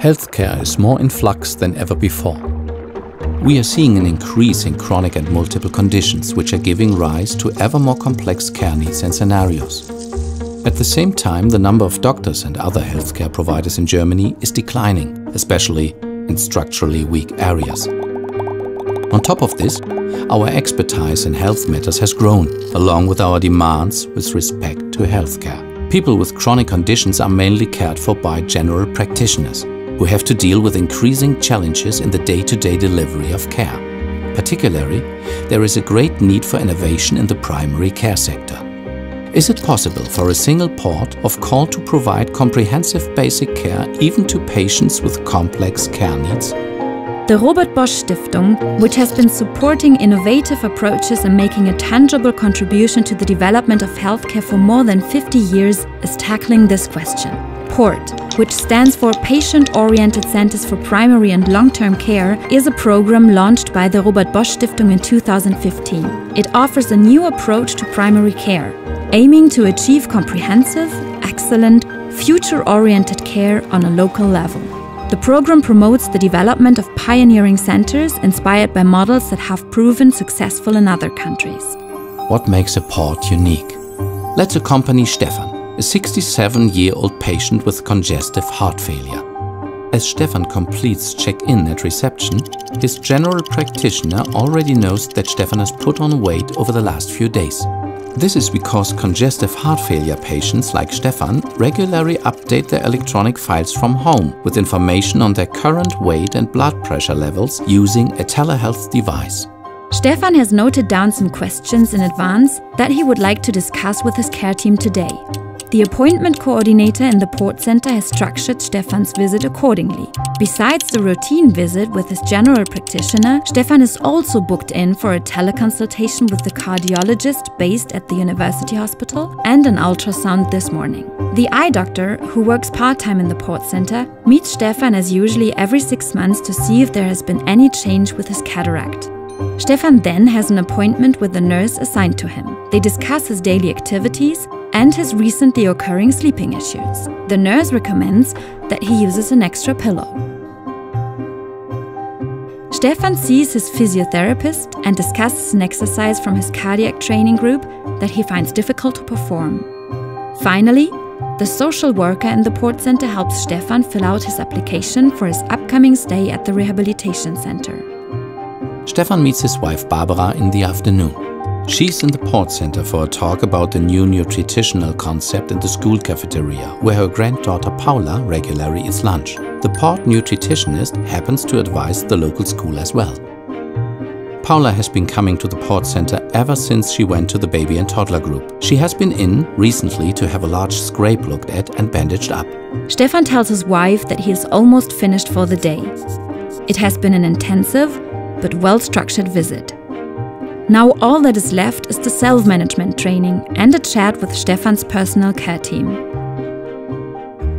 Healthcare is more in flux than ever before. We are seeing an increase in chronic and multiple conditions, which are giving rise to ever more complex care needs and scenarios. At the same time, the number of doctors and other healthcare providers in Germany is declining, especially in structurally weak areas. On top of this, our expertise in health matters has grown, along with our demands with respect to healthcare. People with chronic conditions are mainly cared for by general practitioners, who have to deal with increasing challenges in the day-to-day delivery of care. Particularly, there is a great need for innovation in the primary care sector. Is it possible for a single port of call to provide comprehensive basic care even to patients with complex care needs? The Robert Bosch Stiftung, which has been supporting innovative approaches and making a tangible contribution to the development of healthcare for more than 50 years, is tackling this question. PORT, which stands for Patient-Oriented Centers for Primary and Long-Term Care, is a program launched by the Robert Bosch Stiftung in 2015. It offers a new approach to primary care, aiming to achieve comprehensive, excellent, future-oriented care on a local level. The program promotes the development of pioneering centers inspired by models that have proven successful in other countries. What makes a port unique? Let's accompany Stefan, a 67-year-old patient with congestive heart failure. As Stefan completes check-in at reception, his general practitioner already knows that Stefan has put on weight over the last few days. This is because congestive heart failure patients like Stefan regularly update their electronic files from home with information on their current weight and blood pressure levels using a telehealth device. Stefan has noted down some questions in advance that he would like to discuss with his care team today. The appointment coordinator in the Port Center has structured Stefan's visit accordingly. Besides the routine visit with his general practitioner, Stefan is also booked in for a teleconsultation with the cardiologist based at the University Hospital and an ultrasound this morning. The eye doctor, who works part-time in the Port Center, meets Stefan as usually every 6 months to see if there has been any change with his cataract. Stefan then has an appointment with the nurse assigned to him. They discuss his daily activities and his recently occurring sleeping issues. The nurse recommends that he uses an extra pillow. Stefan sees his physiotherapist and discusses an exercise from his cardiac training group that he finds difficult to perform. Finally, the social worker in the Port Center helps Stefan fill out his application for his upcoming stay at the rehabilitation center. Stefan meets his wife Barbara in the afternoon. She's in the Port Center for a talk about the new nutritional concept in the school cafeteria, where her granddaughter Paula regularly eats lunch. The Port nutritionist happens to advise the local school as well. Paula has been coming to the Port Center ever since she went to the baby and toddler group. She has been in recently to have a large scrape looked at and bandaged up. Stefan tells his wife that he is almost finished for the day. It has been an intensive but well-structured visit. Now all that is left is the self-management training and a chat with Stefan's personal care team.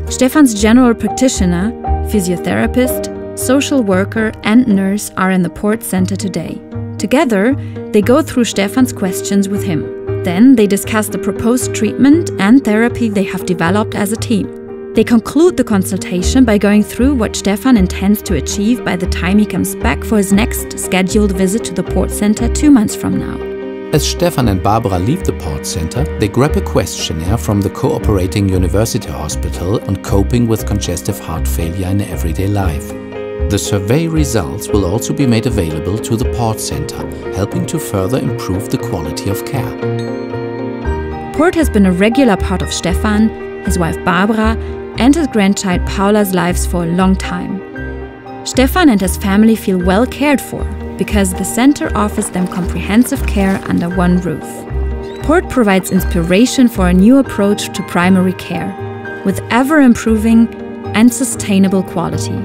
Stefan's general practitioner, physiotherapist, social worker and nurse are in the Port Center today. Together, they go through Stefan's questions with him. Then they discuss the proposed treatment and therapy they have developed as a team. They conclude the consultation by going through what Stefan intends to achieve by the time he comes back for his next scheduled visit to the Port Center 2 months from now. As Stefan and Barbara leave the Port Center, they grab a questionnaire from the cooperating University Hospital on coping with congestive heart failure in everyday life. The survey results will also be made available to the Port Center, helping to further improve the quality of care. Port has been a regular part of Stefan, his wife Barbara, and his grandchild Paula's lives for a long time. Stefan and his family feel well cared for because the center offers them comprehensive care under one roof. Port provides inspiration for a new approach to primary care with ever-improving and sustainable quality.